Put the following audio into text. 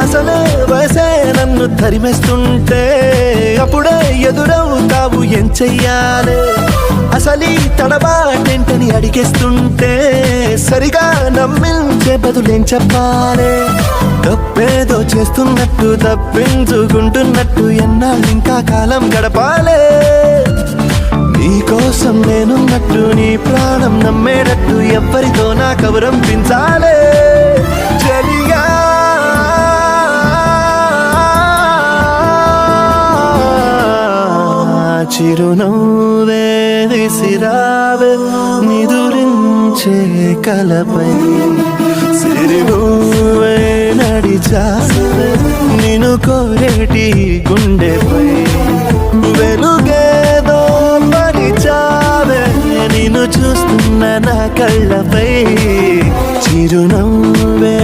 అసలే వయసే నన్ను తరిమేస్తుంటే అప్పుడే ఎదురవుతావు ఏం చెయ్యాలే అసలీ తడబాటేంటని అడిగేస్తుంటే సరిగా నమ్మించే బదులేం చెప్పాలే తప్పేదో చేస్తున్నట్టు తప్పించుకుంటున్నట్టు ఎన్నాళ్ళు ఇంకా కాలం గడపాలే నీకోసం నేనున్నట్టు నీ ప్రాణం నమ్మేటట్టు ఎవ్వరితో నా కబురం పించాలే చలిగా చిరునవ్వే విసిరావే నిదురించే కలపై సిరిగువే నడిచావే నిన్ను కోరేటి గుండెపై వెలుగేదో పరిచావే నిన్ను చూస్తున్న నా కళ్ళపై చిరునవ్వే